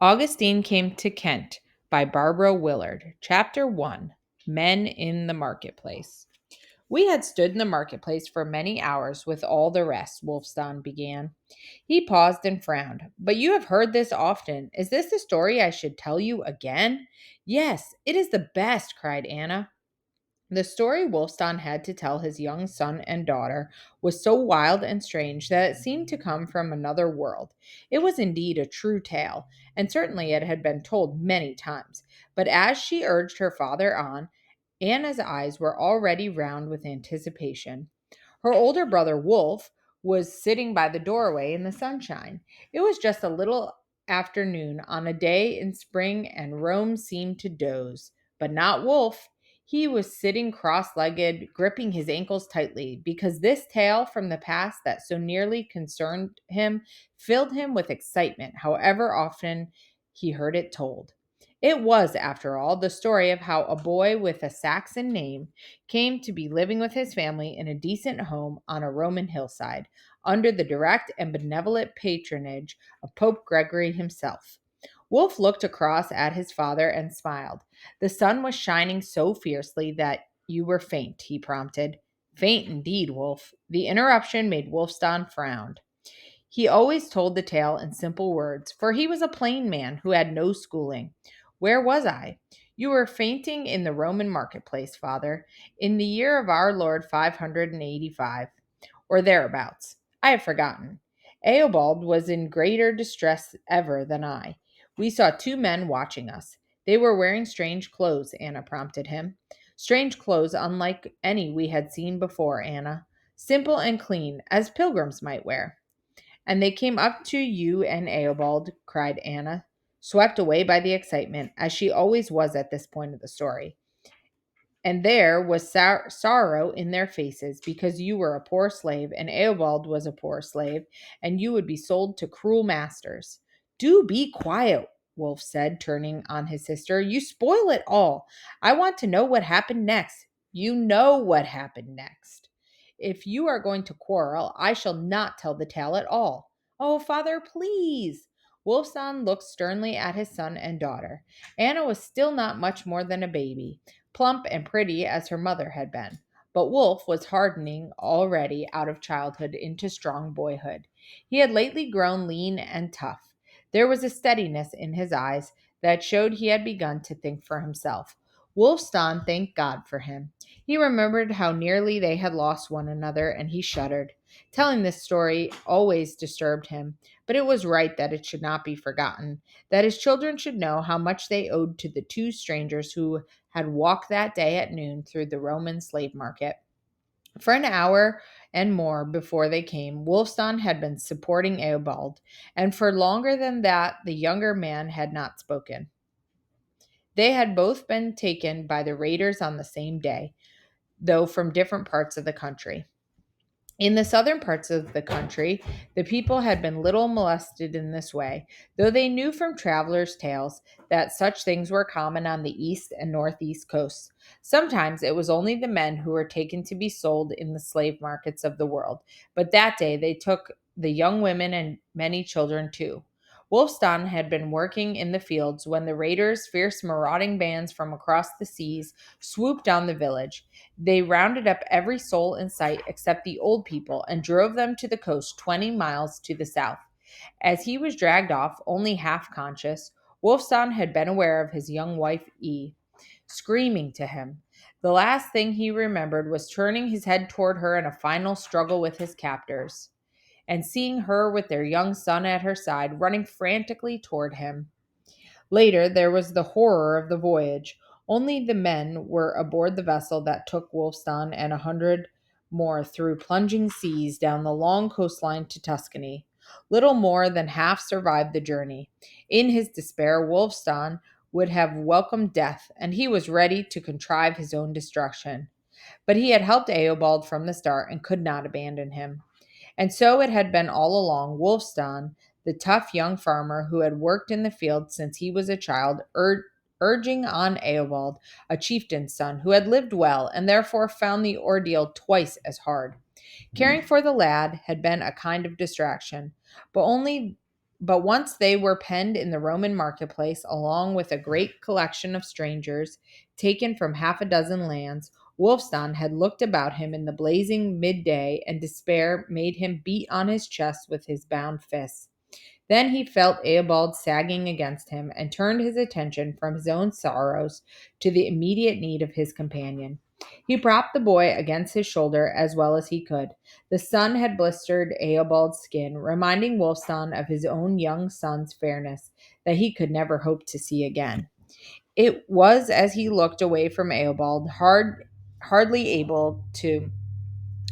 Augustine Came to Kent by Barbara Willard. Chapter 1. Men in the Marketplace. We had stood in the marketplace for many hours with all the rest, Wulfstan began. He paused and frowned. But you have heard this often. Is this the story I should tell you again? Yes, it is the best, cried Anna. The story Wulfstan had to tell his young son and daughter was so wild and strange that it seemed to come from another world. It was indeed a true tale, and certainly it had been told many times. But as she urged her father on, Anna's eyes were already round with anticipation. Her older brother, Wolf, was sitting by the doorway in the sunshine. It was just a little afternoon on a day in spring, and Rome seemed to doze. But not Wolf. He was sitting cross legged, gripping his ankles tightly, because this tale from the past that so nearly concerned him filled him with excitement, however often he heard it told. It was, after all, the story of how a boy with a Saxon name came to be living with his family in a decent home on a Roman hillside, under the direct and benevolent patronage of Pope Gregory himself. Wolf looked across at his father and smiled. The sun was shining so fiercely that you were faint, he prompted. Faint indeed, Wolf. The interruption made Wulfstan frown. He always told the tale in simple words, for he was a plain man who had no schooling. Where was I? You were fainting in the Roman marketplace, father, in the year of our Lord 585, or thereabouts. I have forgotten. Eobald was in greater distress ever than I. We saw two men watching us. They were wearing strange clothes, Anna prompted him. Strange clothes unlike any we had seen before, Anna. Simple and clean, as pilgrims might wear. And they came up to you and Eobald, cried Anna, swept away by the excitement, as she always was at this point of the story. And there was sorrow in their faces, because you were a poor slave, and Eobald was a poor slave, and you would be sold to cruel masters. Do be quiet, Wolf said, turning on his sister. You spoil it all. I want to know what happened next. You know what happened next. If you are going to quarrel, I shall not tell the tale at all. Oh, father, please. Wolfson looked sternly at his son and daughter. Anna was still not much more than a baby, plump and pretty as her mother had been. But Wolf was hardening already out of childhood into strong boyhood. He had lately grown lean and tough. There was a steadiness in his eyes that showed he had begun to think for himself. Wulfstan thanked God for him. He remembered how nearly they had lost one another, and he shuddered. Telling this story always disturbed him, but it was right that it should not be forgotten, that his children should know how much they owed to the two strangers who had walked that day at noon through the Roman slave market. For an hour and more before they came, Wulfstan had been supporting Eobald, and for longer than that the younger man had not spoken. They had both been taken by the raiders on the same day, though from different parts of the country. In the southern parts of the country, the people had been little molested in this way, though they knew from travelers' tales that such things were common on the east and northeast coasts. Sometimes it was only the men who were taken to be sold in the slave markets of the world, but that day they took the young women and many children too. Wulfstan had been working in the fields when the raiders, fierce marauding bands from across the seas, swooped on the village. They rounded up every soul in sight except the old people and drove them to the coast 20 miles to the south. As he was dragged off, only half conscious, Wulfstan had been aware of his young wife E, screaming to him. The last thing he remembered was turning his head toward her in a final struggle with his captors, and seeing her with their young son at her side running frantically toward him. Later, there was the horror of the voyage. Only the men were aboard the vessel that took Wulfstan and 100 more through plunging seas down the long coastline to Tuscany. Little more than half survived the journey. In his despair, Wulfstan would have welcomed death, and he was ready to contrive his own destruction. But he had helped Eobald from the start and could not abandon him. And so it had been all along. Wulfstan, the tough young farmer who had worked in the field since he was a child, urging on Eobald, a chieftain's son, who had lived well and therefore found the ordeal twice as hard. Caring for the lad had been a kind of distraction, but only But once they were penned in the Roman marketplace, along with a great collection of strangers taken from half a dozen lands, Wulfstan had looked about him in the blazing midday, and despair made him beat on his chest with his bound fists. Then he felt Eobald sagging against him, and turned his attention from his own sorrows to the immediate need of his companion. He propped the boy against his shoulder as well as he could. The sun had blistered Eobald's skin, reminding Wulfstan of his own young son's fairness that he could never hope to see again. It was as he looked away from Eobald, hardly able to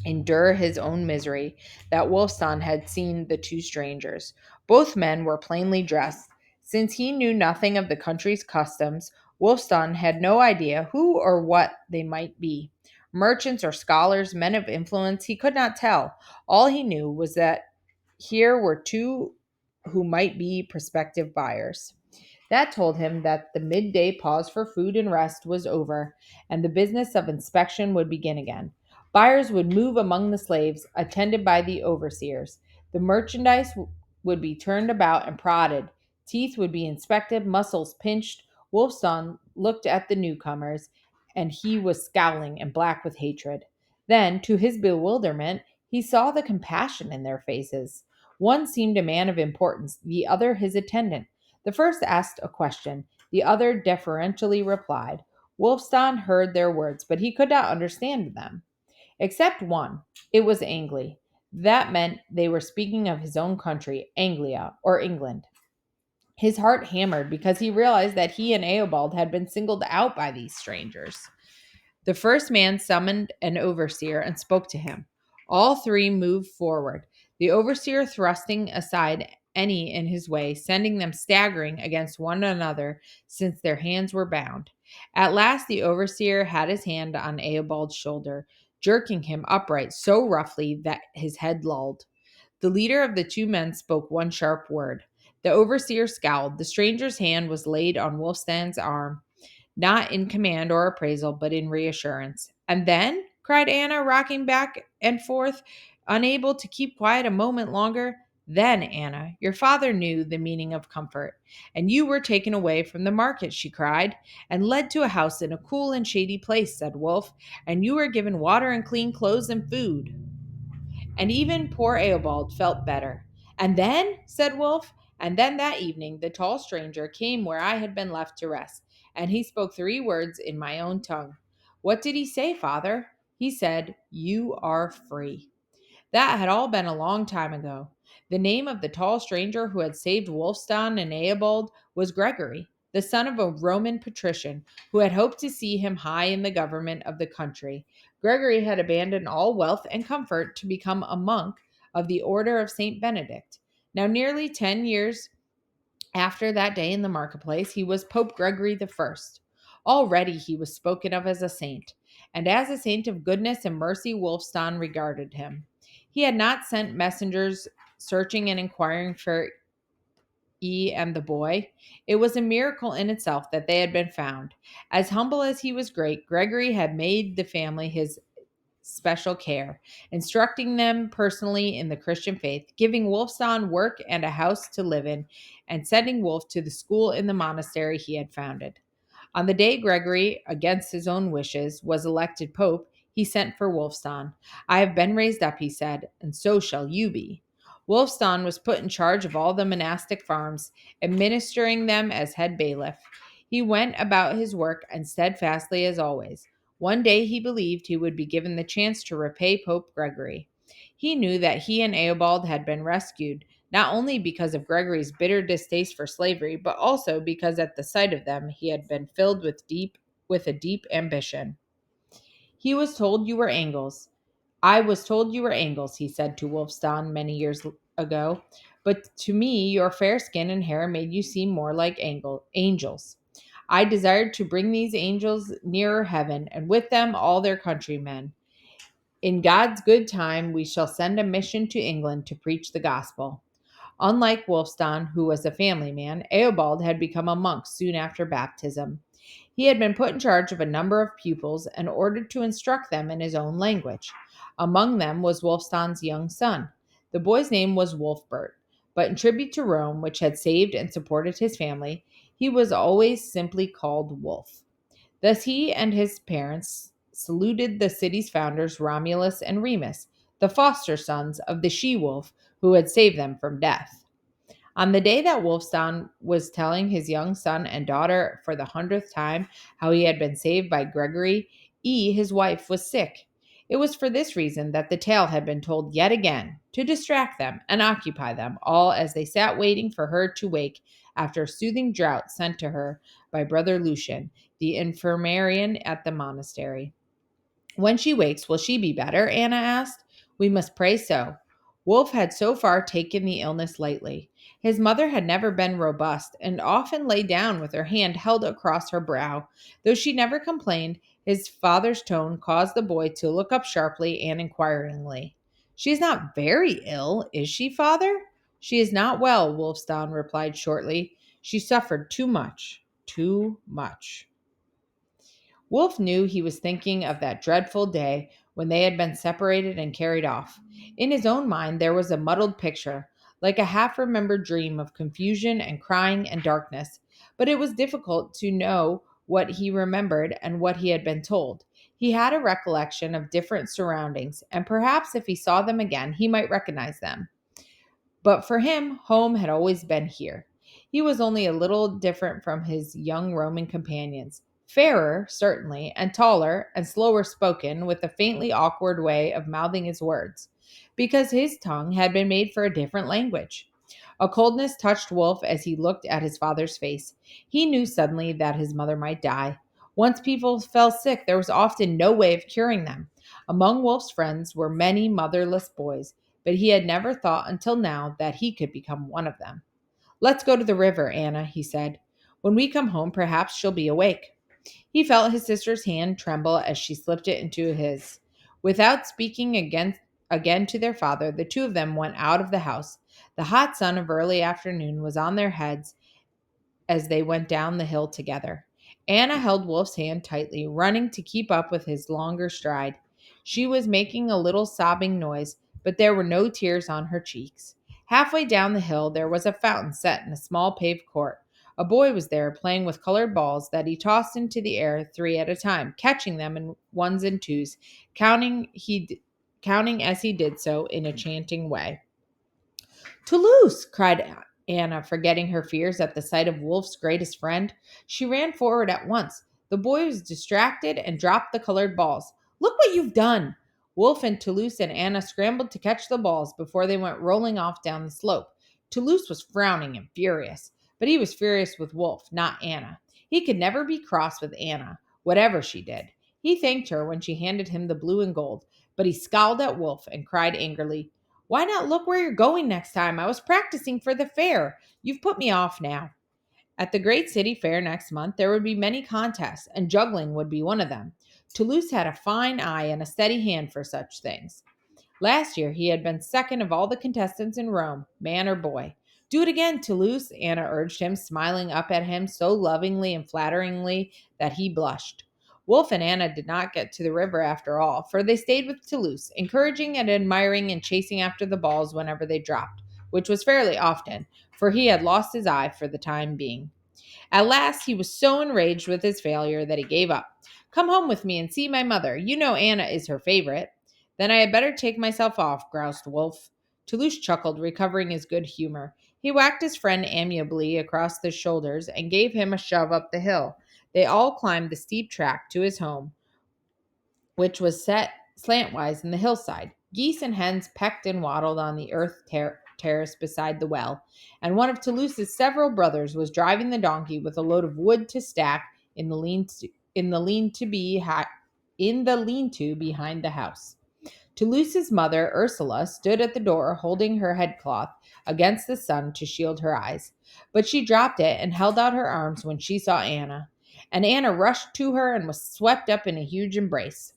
endure his own misery, that Wulfstan had seen the two strangers. Both men were plainly dressed. Since he knew nothing of the country's customs, Wulfstan had no idea who or what they might be. Merchants or scholars, men of influence, he could not tell. All he knew was that here were two who might be prospective buyers. That told him that the midday pause for food and rest was over, and the business of inspection would begin again. Buyers would move among the slaves, attended by the overseers. The merchandise would be turned about and prodded. Teeth would be inspected, muscles pinched. Wolfson looked at the newcomers, and he was scowling and black with hatred. Then, to his bewilderment, he saw the compassion in their faces. One seemed a man of importance, the other his attendant. The first asked a question, the other deferentially replied. Wulfstan heard their words, but he could not understand them. Except one. It was Angli. That meant they were speaking of his own country, Anglia, or England. His heart hammered because he realized that he and Eobald had been singled out by these strangers. The first man summoned an overseer and spoke to him. All three moved forward, the overseer thrusting aside any in his way, sending them staggering against one another since their hands were bound. At last, the overseer had his hand on Eobald's shoulder, jerking him upright so roughly that his head lolled. The leader of the two men spoke one sharp word. The overseer scowled. The stranger's hand was laid on Wulfstan's arm, not in command or appraisal, but in reassurance. And then, cried Anna, rocking back and forth, unable to keep quiet a moment longer. Then, Anna, your father knew the meaning of comfort, and you were taken away from the market, she cried, and led to a house in a cool and shady place, said Wolf, and you were given water and clean clothes and food. And even poor Eobald felt better. And then, said Wolf, and then that evening the tall stranger came where I had been left to rest, and he spoke three words in my own tongue. What did he say, father? He said, "You are free." That had all been a long time ago. The name of the tall stranger who had saved Wulfstan and Eobald was Gregory, the son of a Roman patrician who had hoped to see him high in the government of the country. Gregory had abandoned all wealth and comfort to become a monk of the order of St. Benedict. Now, nearly 10 years after that day in the marketplace, he was Pope Gregory the First. Already he was spoken of as a saint, and as a saint of goodness and mercy, Wulfstan regarded him. He had not sent messengers searching and inquiring for and the boy. It was a miracle in itself that they had been found. As humble as he was great, Gregory had made the family his special care, instructing them personally in the Christian faith, giving Wulfstan work and a house to live in, and sending Wulf to the school in the monastery he had founded. On the day Gregory, against his own wishes, was elected pope, he sent for Wulfstan. I have been raised up, he said, and so shall you be. Wulfstan was put in charge of all the monastic farms, administering them as head bailiff. He went about his work and steadfastly as always. One day he believed he would be given the chance to repay Pope Gregory. He knew that he and Eobald had been rescued, not only because of Gregory's bitter distaste for slavery, but also because at the sight of them he had been filled with a deep ambition. He was told you were Angles. I was told you were Angles, he said to Wulfstan many years ago, but to me your fair skin and hair made you seem more like angels. I desired to bring these angels nearer heaven, and with them all their countrymen. In God's good time, we shall send a mission to England to preach the gospel. Unlike Wulfstan, who was a family man, Eobald had become a monk soon after baptism. He had been put in charge of a number of pupils and ordered to instruct them in his own language. Among them was Wulfstan's young son. The boy's name was Wulfbert. but in tribute to Rome, which had saved and supported his family, he was always simply called Wolf. Thus he and his parents saluted the city's founders Romulus and Remus, the foster sons of the she-wolf who had saved them from death. On the day that Wulfstan was telling his young son and daughter for the 100th time how he had been saved by Gregory, his wife, was sick. It was for this reason that the tale had been told yet again, to distract them and occupy them all as they sat waiting for her to wake after a soothing draught sent to her by Brother Lucian, the infirmarian at the monastery. When she wakes, will she be better? Anna asked. We must pray so. Wolf had so far taken the illness lightly. His mother had never been robust and often lay down with her hand held across her brow. Though she never complained, his father's tone caused the boy to look up sharply and inquiringly. She is not very ill, is she, father? She is not well, Wulfstan replied shortly. She suffered too much. Too much. Wolf knew he was thinking of that dreadful day when they had been separated and carried off. In his own mind, there was a muddled picture, like a half remembered dream of confusion and crying and darkness. But it was difficult to know what he remembered and what he had been told. He had a recollection of different surroundings, and perhaps if he saw them again, he might recognize them. But for him, home had always been here. He was only a little different from his young Roman companions. Fairer, certainly, and taller and slower spoken, with a faintly awkward way of mouthing his words, because his tongue had been made for a different language. A coldness touched Wolf as he looked at his father's face. He knew suddenly that his mother might die. Once people fell sick, there was often no way of curing them. Among Wolf's friends were many motherless boys, but he had never thought until now that he could become one of them. Let's go to the river, Anna, he said. When we come home, perhaps she'll be awake. He felt his sister's hand tremble as she slipped it into his. Without speaking again to their father, the two of them went out of the house. The hot sun of early afternoon was on their heads as they went down the hill together. Anna held Wolf's hand tightly, running to keep up with his longer stride. She was making a little sobbing noise, but there were no tears on her cheeks. Halfway down the hill, there was a fountain set in a small paved court. A boy was there playing with colored balls that he tossed into the air 3 at a time, catching them in ones and twos, counting as he did so in a chanting way. Toulouse! Cried Anna, forgetting her fears at the sight of Wolf's greatest friend. She ran forward at once. The boy was distracted and dropped the colored balls. Look what you've done! Wolf and Toulouse and Anna scrambled to catch the balls before they went rolling off down the slope. Toulouse was frowning and furious, but he was furious with Wolf, not Anna. He could never be cross with Anna, whatever she did. He thanked her when she handed him the blue and gold, but he scowled at Wolf and cried angrily, why not look where you're going next time? I was practicing for the fair. You've put me off now. At the great city fair next month, there would be many contests, and juggling would be one of them. Toulouse had a fine eye and a steady hand for such things. Last year, he had been second of all the contestants in Rome, man or boy. Do it again, Toulouse, Anna urged him, smiling up at him so lovingly and flatteringly that he blushed. Wolf and Anna did not get to the river after all, for they stayed with Toulouse, encouraging and admiring and chasing after the balls whenever they dropped, which was fairly often, for he had lost his eye for the time being. At last, he was so enraged with his failure that he gave up. Come home with me and see my mother. You know Anna is her favorite. Then I had better take myself off, groused Wolf. Toulouse chuckled, recovering his good humor. He whacked his friend amiably across the shoulders and gave him a shove up the hill. They all climbed the steep track to his home, which was set slantwise in the hillside. Geese and hens pecked and waddled on the terrace beside the well, and one of Toulouse's several brothers was driving the donkey with a load of wood to stack in the lean-to behind the house. Toulouse's mother, Ursula, stood at the door holding her headcloth against the sun to shield her eyes, but she dropped it and held out her arms when she saw Anna, and Anna rushed to her and was swept up in a huge embrace.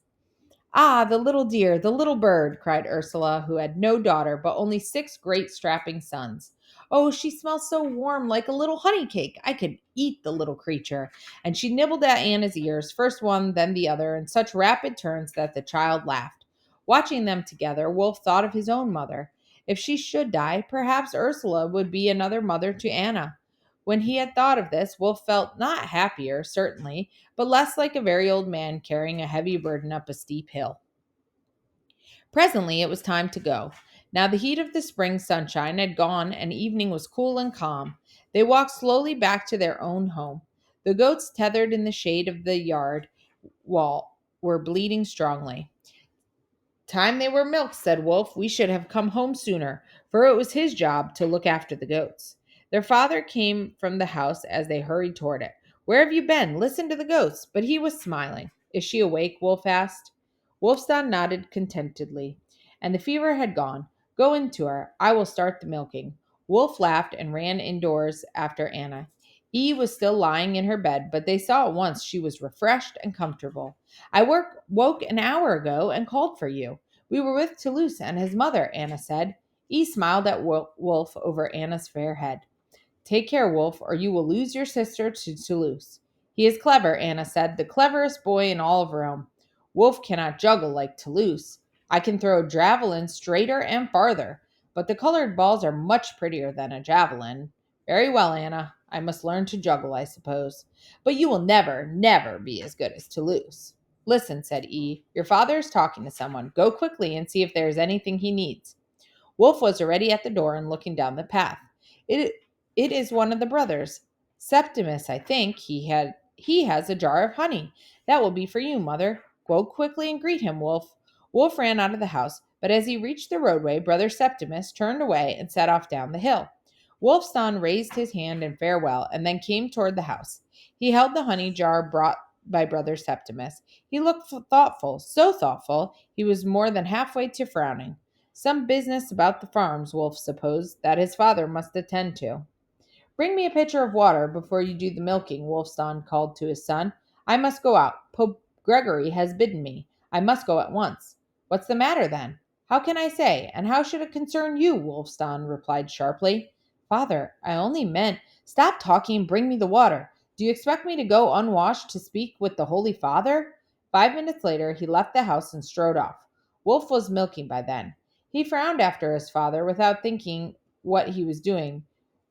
Ah, the little dear, the little bird, cried Ursula, who had no daughter, but only 6 great strapping sons. Oh, she smells so warm, like a little honey cake. I could eat the little creature. And she nibbled at Anna's ears, first one, then the other, in such rapid turns that the child laughed. Watching them together, Wolf thought of his own mother. If she should die, perhaps Ursula would be another mother to Anna. When he had thought of this, Wolf felt not happier, certainly, but less like a very old man carrying a heavy burden up a steep hill. Presently it was time to go. Now the heat of the spring sunshine had gone and evening was cool and calm. They walked slowly back to their own home. The goats tethered in the shade of the yard wall were bleating strongly. Time they were milked, said Wolf. We should have come home sooner, for it was his job to look after the goats. Their father came from the house as they hurried toward it. Where have you been? Listen to the goats. But he was smiling. Is she awake? Wolf asked. Wolfstan nodded contentedly. And the fever had gone. Go into her. I will start the milking. Wolf laughed and ran indoors after Anna. E was still lying in her bed, but they saw at once she was refreshed and comfortable. Woke an hour ago and called for you. We were with Toulouse and his mother, Anna said. E smiled at Wolf over Anna's fair head. Take care, Wolf, or you will lose your sister to Toulouse. He is clever, Anna said, the cleverest boy in all of Rome. Wolf cannot juggle like Toulouse. I can throw a javelin straighter and farther, but the colored balls are much prettier than a javelin. Very well, Anna. I must learn to juggle, I suppose. But you will never, never be as good as Toulouse. Listen, said E. Your father is talking to someone. Go quickly and see if there is anything he needs. Wolf was already at the door and looking down the path. It it is one of the brothers. Septimus, I think. He has a jar of honey. That will be for you, mother. Go quickly and greet him, Wolf. Wolf ran out of the house, but as he reached the roadway, brother Septimus turned away and set off down the hill. Wolfstan raised his hand in farewell and then came toward the house. He held the honey jar brought by brother Septimus. He looked thoughtful, so thoughtful he was more than halfway to frowning. Some business about the farms, Wolf supposed, that his father must attend to. Bring me a pitcher of water before you do the milking, Wolfstan called to his son. I must go out. Pope Gregory has bidden me. I must go at once. What's the matter then? How can I say, and how should it concern you? Wolfstan replied sharply. Father, I only meant, stop talking and bring me the water. Do you expect me to go unwashed to speak with the Holy Father? 5 minutes later, he left the house and strode off. Wolf was milking by then. He frowned after his father without thinking what he was doing,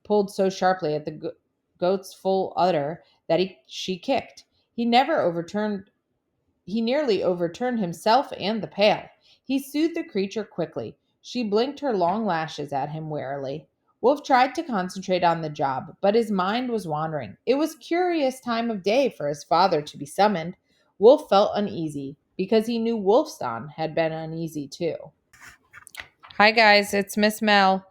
pulled so sharply at the goat's full udder that she kicked. He never overturned he nearly overturned himself and the pail. He soothed the creature quickly. She blinked her long lashes at him warily. Wolf tried to concentrate on the job, but his mind was wandering. It was curious time of day for his father to be summoned. Wolf felt uneasy because he knew Wolfstan had been uneasy too. Hi guys, it's Miss Mel.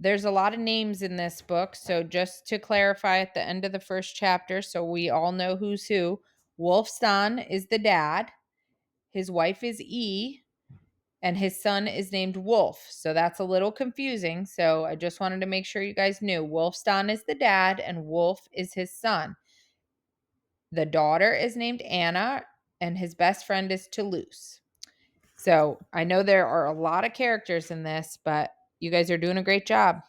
There's a lot of names in this book, so just to clarify at the end of the first chapter, so we all know who's who, Wolfstan is the dad, his wife is E, and his son is named Wolf. So that's a little confusing. So I just wanted to make sure you guys knew Wolfstan is the dad and Wolf is his son. The daughter is named Anna, and his best friend is Toulouse. So I know there are a lot of characters in this, but you guys are doing a great job.